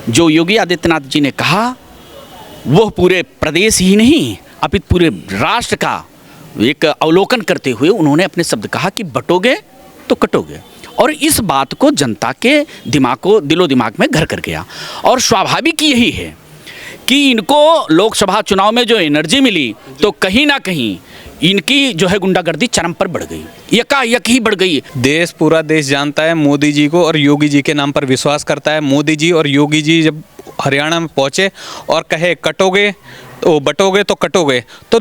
जो योगी आदित्यनाथ जी ने कहा वह पूरे प्रदेश ही नहीं अपितु पूरे राष्ट्र का एक अवलोकन करते हुए उन्होंने अपने शब्द कहा कि बटोगे तो कटोगे, और इस बात को जनता के दिलो दिमाग में घर कर गया। और स्वाभाविक यही है कि इनको लोकसभा चुनाव में जो एनर्जी मिली तो कहीं ना कहीं इनकी जो है गुंडागर्दी चरम पर बढ़ गई, यकायक ही बढ़ गई। पूरा देश जानता है मोदी जी को और योगी जी के नाम पर विश्वास करता है। मोदी जी और योगी जी जब हरियाणा में पहुंचे और कहे कटोगे तो बटोगे तो कटोगे, तो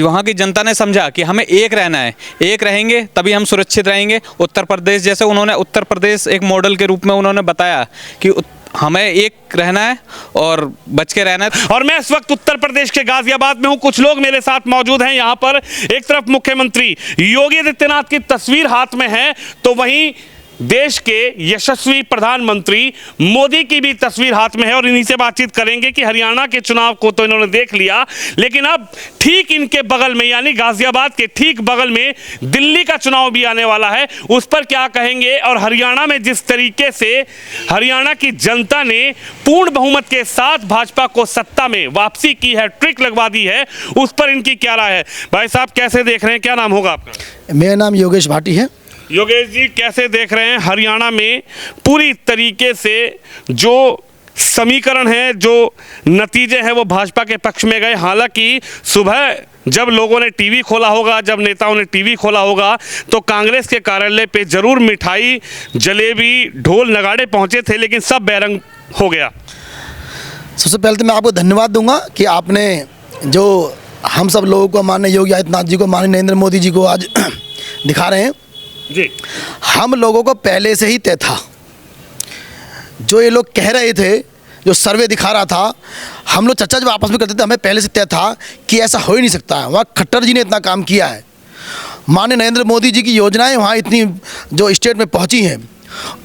वहाँ की जनता ने समझा कि हमें एक रहना है, एक रहेंगे तभी हम सुरक्षित रहेंगे। उत्तर प्रदेश जैसे उन्होंने उत्तर प्रदेश एक मॉडल के रूप में उन्होंने बताया कि हमें एक रहना है और बच के रहना है। और मैं इस वक्त उत्तर प्रदेश के गाजियाबाद में हूं, कुछ लोग मेरे साथ मौजूद हैं। यहां पर एक तरफ मुख्यमंत्री योगी आदित्यनाथ की तस्वीर हाथ में है, तो वहीं देश के यशस्वी प्रधानमंत्री मोदी की भी तस्वीर हाथ में है, और इन्हीं से बातचीत करेंगे कि हरियाणा के चुनाव को तो इन्होंने देख लिया, लेकिन अब ठीक इनके बगल में यानी गाजियाबाद के ठीक बगल में दिल्ली का चुनाव भी आने वाला है, उस पर क्या कहेंगे। और हरियाणा में जिस तरीके से हरियाणा की जनता ने पूर्ण बहुमत के साथ भाजपा को सत्ता में वापसी की है, ट्रिक लगवा दी है, उस पर इनकी क्या राय है। भाई साहब कैसे देख रहे हैं, क्या नाम होगा आपका? मेरा नाम योगेश भाटी है। योगेश जी कैसे देख रहे हैं हरियाणा में पूरी तरीके से जो समीकरण है, जो नतीजे हैं वो भाजपा के पक्ष में गए। हालांकि सुबह जब लोगों ने टीवी खोला होगा, जब नेताओं ने टीवी खोला होगा, तो कांग्रेस के कार्यालय पे जरूर मिठाई जलेबी ढोल नगाड़े पहुंचे थे, लेकिन सब बैरंग हो गया। सबसे पहले तो मैं आपको धन्यवाद दूंगा कि आपने जो हम सब लोगों को माननीय योगी आदित्यनाथ जी को, माननीय नरेंद्र मोदी जी को आज दिखा रहे हैं जी। हम लोगों को पहले से ही तय था, जो ये लोग कह रहे थे, जो सर्वे दिखा रहा था, हम लोग चर्चा जब आपस में करते थे, हमें पहले से तय था कि ऐसा हो ही नहीं सकता है। वहाँ खट्टर जी ने इतना काम किया है, माननीय नरेंद्र मोदी जी की योजनाएं वहाँ इतनी जो स्टेट में पहुँची हैं,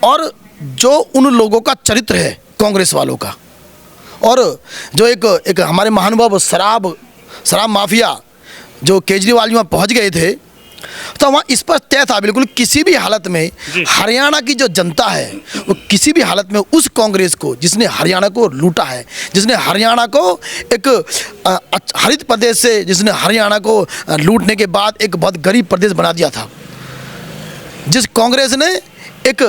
और जो उन लोगों का चरित्र है कांग्रेस वालों का, और जो एक हमारे महानुभाव शराब माफिया जो केजरीवाल जी वहाँ पहुँच गए थे, तो वहाँ इस पर तय था बिल्कुल किसी भी हालत में हरियाणा की जो जनता है वो किसी भी हालत में उस कांग्रेस को, जिसने हरियाणा को लूटा है, जिसने हरियाणा को एक हरित प्रदेश से, जिसने हरियाणा को लूटने के बाद एक बहुत गरीब प्रदेश बना दिया था, जिस कांग्रेस ने एक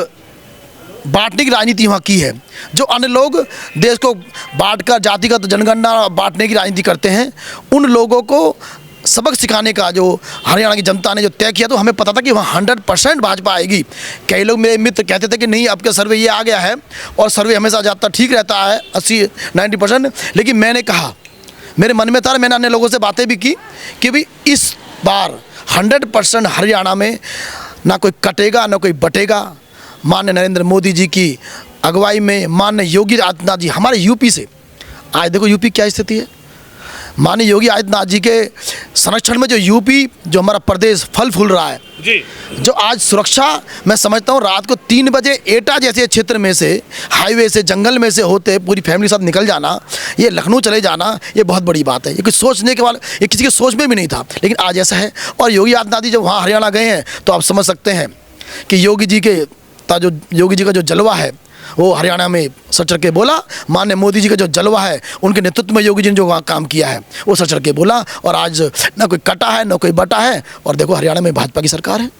बांटने की राजनीति वहाँ की है, जो अन्य लोग देश को बांटकर जातिगत जनगणना बांटने की राजनीति करते हैं, उन लोगों को सबक सिखाने का जो हरियाणा की जनता ने जो तय किया, तो हमें पता था कि वहाँ 100% भाजपा आएगी। कई लोग मेरे मित्र कहते थे कि नहीं आपका सर्वे ये आ गया है, और सर्वे हमेशा ज़्यादा ठीक रहता है 80-90%, लेकिन मैंने कहा, मेरे मन में था, मैंने अन्य लोगों से बातें भी की कि भाई इस बार 100% हरियाणा में ना कोई कटेगा ना कोई बटेगा। माननीय नरेंद्र मोदी जी की अगुवाई में, माननीय योगी आदित्यनाथ जी, हमारे यूपी से, आज देखो यूपी क्या स्थिति है, माननीय योगी आदित्यनाथ जी के संरक्षण में जो यूपी, जो हमारा प्रदेश फल फूल रहा है जी, जो आज सुरक्षा, मैं समझता हूँ रात को 3 बजे एटा जैसे क्षेत्र में से, हाईवे से, जंगल में से होते पूरी फैमिली साथ निकल जाना, ये लखनऊ चले जाना, ये बहुत बड़ी बात है। ये कुछ सोचने के वाले, ये किसी के सोच में भी नहीं था, लेकिन आज ऐसा है। और योगी आदित्यनाथ जी जब वहाँ हरियाणा गए हैं, तो आप समझ सकते हैं कि योगी जी का जो जलवा है वो हरियाणा में सर चढ़ के बोला। माननीय मोदी जी का जो जलवा है, उनके नेतृत्व में योगी जी ने जो वहाँ काम किया है वो सर चढ़ के बोला, और आज ना कोई कटा है ना कोई बटा है, और देखो हरियाणा में भाजपा की सरकार है।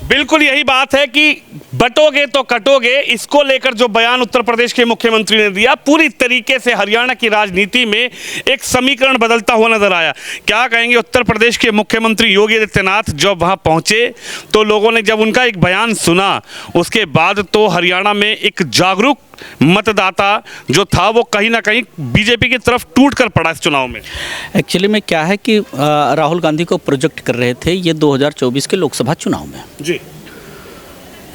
बिल्कुल यही बात है कि बटोगे तो कटोगे, इसको लेकर जो बयान उत्तर प्रदेश के मुख्यमंत्री ने दिया, पूरी तरीके से हरियाणा की राजनीति में एक समीकरण बदलता हुआ नजर आया। क्या कहेंगे उत्तर प्रदेश के मुख्यमंत्री योगी आदित्यनाथ जब वहां पहुंचे, तो लोगों ने जब उनका एक बयान सुना, उसके बाद तो हरियाणा में एक जागरूक मतदाता जो था वो कहीं ना कहीं बीजेपी की तरफ टूट कर पड़ा इस चुनाव में। एक्चुअली में क्या है कि राहुल गांधी को प्रोजेक्ट कर रहे थे ये 2024 के लोकसभा चुनाव में जी।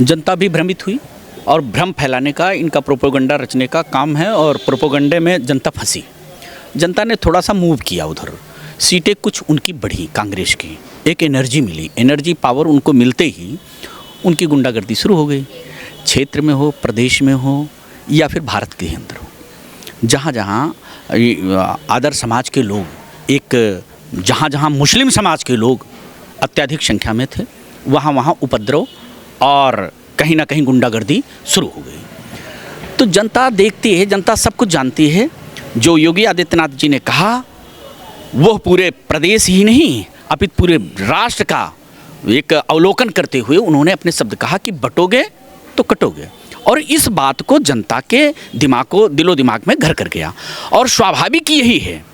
जनता भी भ्रमित हुई, और भ्रम फैलाने का इनका प्रोपोगंडा रचने का काम है, और प्रोपोगंडे में जनता फंसी। जनता ने थोड़ा सा मूव किया उधर, सीटें कुछ उनकी बढ़ी, कांग्रेस की एक एनर्जी मिली, एनर्जी पावर उनको मिलते ही उनकी गुंडागर्दी शुरू हो गई। क्षेत्र में हो, प्रदेश में हो, या फिर भारत के अंदर हो, जहाँ जहाँ आदर समाज के लोग, एक जहाँ जहाँ मुस्लिम समाज के लोग अत्यधिक संख्या में थे, वहाँ वहाँ उपद्रव और कहीं ना कहीं गुंडागर्दी शुरू हो गई। तो जनता देखती है, जनता सब कुछ जानती है। जो योगी आदित्यनाथ जी ने कहा वो पूरे प्रदेश ही नहीं अपितु पूरे राष्ट्र का एक अवलोकन करते हुए उन्होंने अपने शब्द कहा कि बटोगे तो कटोगे, और इस बात को जनता के दिलो दिमाग में घर कर गया। और स्वाभाविक यही है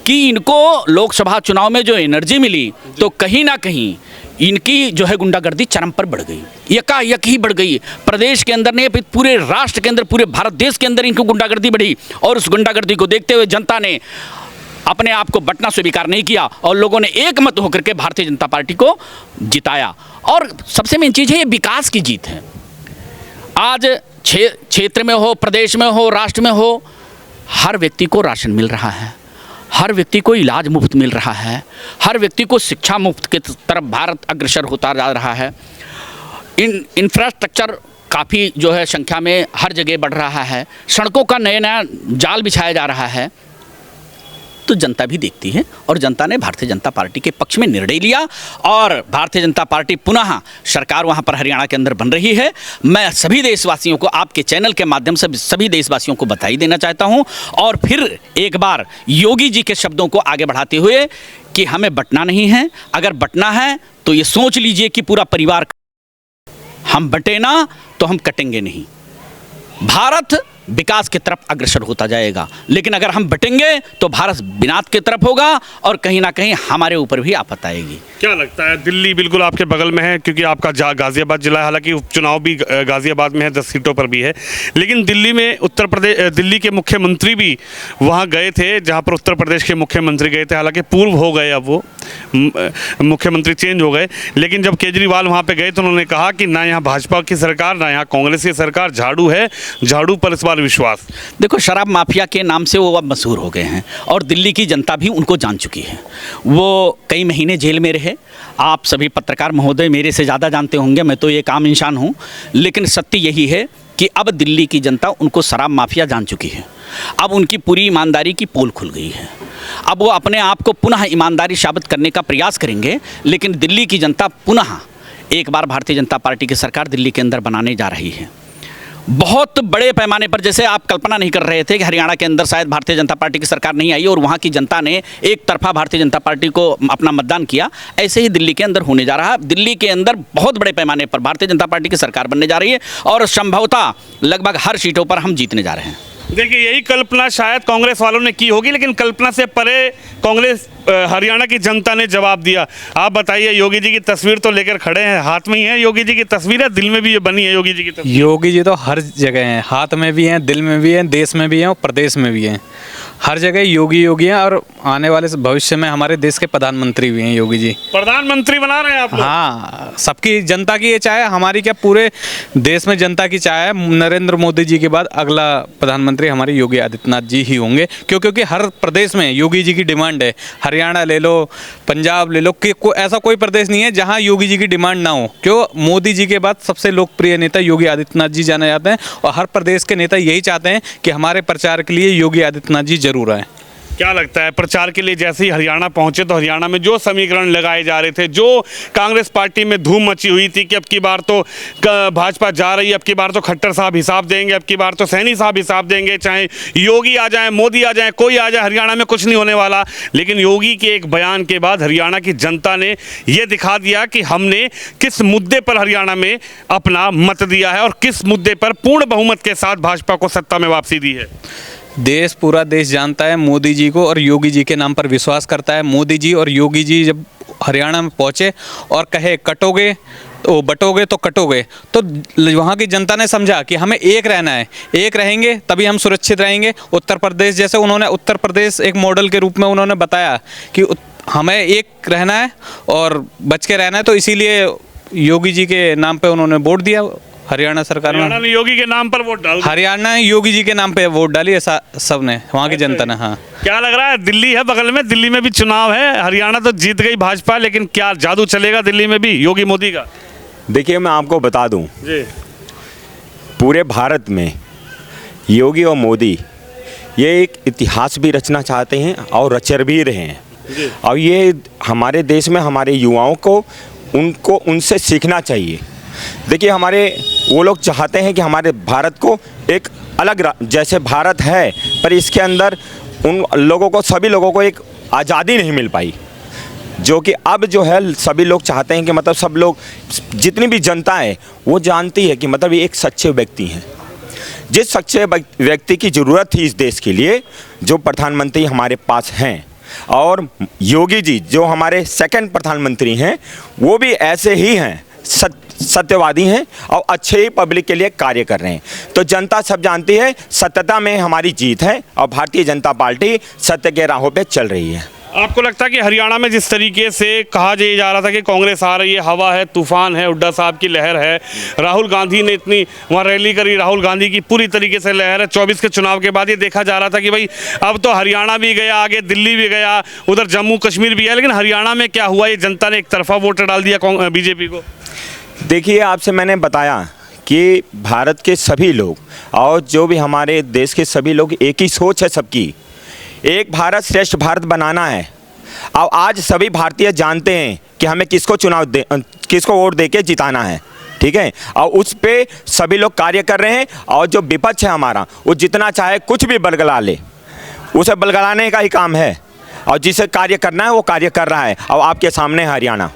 कि इनको लोकसभा चुनाव में जो एनर्जी मिली तो कहीं ना कहीं इनकी जो है गुंडागर्दी चरम पर बढ़ गई, यकायक ही बढ़ गई। प्रदेश के अंदर नहीं पूरे राष्ट्र के अंदर, पूरे भारत देश के अंदर इनकी गुंडागर्दी बढ़ी, और उस गुंडागर्दी को देखते हुए जनता ने अपने आप को बंटना स्वीकार नहीं किया और लोगों ने एक मत होकर के भारतीय जनता पार्टी को जिताया। और सबसे मेन चीज़ है ये विकास की जीत है। आज क्षेत्र में हो, प्रदेश में हो, राष्ट्र में हो, हर व्यक्ति को राशन मिल रहा है, हर व्यक्ति को इलाज मुफ्त मिल रहा है, हर व्यक्ति को शिक्षा मुफ्त की तरफ भारत अग्रसर होता जा रहा है। इंफ्रास्ट्रक्चर काफ़ी जो है संख्या में हर जगह बढ़ रहा है, सड़कों का नया नया जाल बिछाया जा रहा है। तो जनता भी देखती है और जनता ने भारतीय जनता पार्टी के पक्ष में निर्णय लिया और भारतीय जनता पार्टी पुनः सरकार वहां पर हरियाणा के अंदर बन रही है। मैं सभी देशवासियों को आपके चैनल के माध्यम से सभी देशवासियों को बधाई देना चाहता हूं और फिर एक बार योगी जी के शब्दों को आगे बढ़ाते हुए कि हमें बंटना नहीं है, अगर बंटना है तो ये सोच लीजिए कि पूरा परिवार, हम बंटे ना तो हम कटेंगे नहीं। भारत विकास की तरफ अग्रसर होता जाएगा, लेकिन अगर हम बटेंगे तो भारत विनाश की तरफ होगा और कहीं ना कहीं हमारे ऊपर भी आफत आएगी। क्या लगता है, दिल्ली बिल्कुल आपके बगल में है क्योंकि आपका गाजियाबाद जिला है, हालांकि उपचुनाव भी गाजियाबाद में है, 10 सीटों पर भी है, लेकिन दिल्ली में दिल्ली के मुख्यमंत्री भी वहाँ गए थे जहाँ पर उत्तर प्रदेश के मुख्यमंत्री गए थे। हालांकि पूर्व हो गए, अब वो मुख्यमंत्री चेंज हो गए, लेकिन जब केजरीवाल वहाँ पे गए तो उन्होंने कहा कि ना यहाँ भाजपा की सरकार ना यहाँ कांग्रेस की सरकार, झाड़ू है, झाड़ू पर इस बार विश्वास। देखो, शराब माफिया के नाम से वो अब मशहूर हो गए हैं और दिल्ली की जनता भी उनको जान चुकी है। वो कई महीने जेल में रहे, आप सभी पत्रकार महोदय मेरे से ज़्यादा जानते होंगे, मैं तो एक आम इंसान हूँ, लेकिन सत्य यही है कि अब दिल्ली की जनता उनको शराब माफिया जान चुकी है। अब उनकी पूरी ईमानदारी की पोल खुल गई है। अब वो अपने आप को पुनः ईमानदारी साबित करने का प्रयास करेंगे, लेकिन दिल्ली की जनता पुनः एक बार भारतीय जनता पार्टी की सरकार दिल्ली के अंदर बनाने जा रही है। बहुत बड़े पैमाने पर, जैसे आप कल्पना नहीं कर रहे थे कि हरियाणा के अंदर शायद भारतीय जनता पार्टी की सरकार नहीं आई और वहाँ की जनता ने एक तरफा भारतीय जनता पार्टी को अपना मतदान किया, ऐसे ही दिल्ली के अंदर होने जा रहा है। दिल्ली के अंदर बहुत बड़े पैमाने पर भारतीय जनता पार्टी की सरकार बनने जा रही है और संभवतः लगभग हर सीटों पर हम जीतने जा रहे हैं। देखिए, यही कल्पना शायद कांग्रेस वालों ने की होगी, लेकिन कल्पना से परे कांग्रेस हरियाणा की जनता ने जवाब दिया। आप बताइए, योगी जी की तस्वीर तो लेकर खड़े हैं, हाथ में ही है योगी जी की तस्वीर है, दिल में भी ये बनी है योगी जी की तस्वीर? योगी जी तो हर जगह हैं, हाथ में भी हैं, दिल में भी हैं, देश में भी हैं और प्रदेश में भी हैं। हर जगह योगी योगी हैं और आने वाले भविष्य में हमारे देश के प्रधानमंत्री भी हैं योगी जी। प्रधानमंत्री बना रहे हैं आप लोग? हाँ, सबकी जनता की ये चाह है, हमारी क्या पूरे देश में जनता की चाह है। नरेंद्र मोदी जी के बाद अगला प्रधानमंत्री हमारे योगी आदित्यनाथ जी ही होंगे, क्योंकि हर प्रदेश में योगी जी की डिमांड है। हरियाणा ले लो, पंजाब ले लो, कि ऐसा कोई प्रदेश नहीं है जहां योगी जी की डिमांड ना हो। क्यों? मोदी जी के बाद सबसे लोकप्रिय नेता योगी आदित्यनाथ जी जाने जाते हैं और हर प्रदेश के नेता यही चाहते हैं कि हमारे प्रचार के लिए योगी आदित्यनाथ जी जरूर आए। क्या लगता है, प्रचार के लिए जैसे ही हरियाणा पहुंचे तो हरियाणा में जो समीकरण लगाए जा रहे थे, जो कांग्रेस पार्टी में धूम मची हुई थी कि अब की बार तो भाजपा जा रही है, अब की बार तो खट्टर साहब हिसाब देंगे, अब की बार तो सैनी साहब हिसाब देंगे, चाहे योगी आ जाए, मोदी आ जाए, कोई आ जाए, हरियाणा में कुछ नहीं होने वाला। लेकिन योगी के एक बयान के बाद हरियाणा की जनता ने यह दिखा दिया कि हमने किस मुद्दे पर हरियाणा में अपना मत दिया है और किस मुद्दे पर पूर्ण बहुमत के साथ भाजपा को सत्ता में वापसी दी है। देश, पूरा देश जानता है मोदी जी को और योगी जी के नाम पर विश्वास करता है। मोदी जी और योगी जी जब हरियाणा में पहुंचे और कहे कटोगे तो बटोगे तो कटोगे, तो वहाँ की जनता ने समझा कि हमें एक रहना है, एक रहेंगे तभी हम सुरक्षित रहेंगे। उत्तर प्रदेश जैसे उन्होंने उत्तर प्रदेश एक मॉडल के रूप में उन्होंने बताया कि हमें एक रहना है और बच के रहना है, तो इसीलिए योगी जी के नाम पे उन्होंने वोट दिया। हरियाणा सरकार ने योगी के नाम पर वोट डाल, हरियाणा ने योगी जी के नाम पे वोट डाली, ऐसा सब ने, वहाँ की जनता ने। हाँ, क्या लग रहा है, दिल्ली है बगल में, दिल्ली में भी चुनाव है, हरियाणा तो जीत गई भाजपा, लेकिन क्या जादू चलेगा दिल्ली में भी योगी मोदी का? देखिए, मैं आपको बता दूं, जी, पूरे भारत में योगी और मोदी ये एक इतिहास भी रचना चाहते हैं और रचर भी रहे हैं, और ये हमारे देश में हमारे युवाओं को उनसे सीखना चाहिए। देखिए, वो लोग चाहते हैं कि हमारे भारत को एक जैसे भारत है, पर इसके अंदर उन लोगों को, सभी लोगों को एक आज़ादी नहीं मिल पाई, जो कि अब जो है सभी लोग चाहते हैं कि मतलब सब लोग, जितनी भी जनता है वो जानती है कि मतलब ये एक सच्चे व्यक्ति हैं। जिस सच्चे व्यक्ति की ज़रूरत थी इस देश के लिए, जो प्रधानमंत्री हमारे पास हैं, और योगी जी जो हमारे सेकंड प्रधानमंत्री हैं, वो भी ऐसे ही हैं, सत्यवादी हैं और अच्छे ही पब्लिक के लिए कार्य कर रहे हैं। तो जनता सब जानती है सत्यता में हमारी जीत है और भारतीय जनता पार्टी सत्य के राहों पे चल रही है। आपको लगता है कि हरियाणा में जिस तरीके से कहा जा रहा था कि कांग्रेस आ रही है, हवा है, तूफान है, हुड्डा साहब की लहर है, राहुल गांधी ने इतनी वहाँ रैली करी, राहुल गांधी की पूरी तरीके से लहर है, 24 के चुनाव के बाद ये देखा जा रहा था कि भाई अब तो हरियाणा भी गया, आगे दिल्ली भी गया, उधर जम्मू कश्मीर भी है, लेकिन हरियाणा में क्या हुआ, ये जनता ने एक तरफा वोट डाल दिया बीजेपी को। देखिए, आपसे मैंने बताया कि भारत के सभी लोग और जो भी हमारे देश के सभी लोग, एक ही सोच है सबकी, एक भारत श्रेष्ठ भारत बनाना है। और आज सभी भारतीय जानते हैं कि हमें किसको वोट दे के जिताना है, ठीक है, और उस पे सभी लोग कार्य कर रहे हैं। और जो विपक्ष है हमारा, वो जितना चाहे कुछ भी बलगला ले, उसे बलगलाने का ही काम है, और जिसे कार्य करना है वो कार्य कर रहा है। और आपके सामने हरियाणा।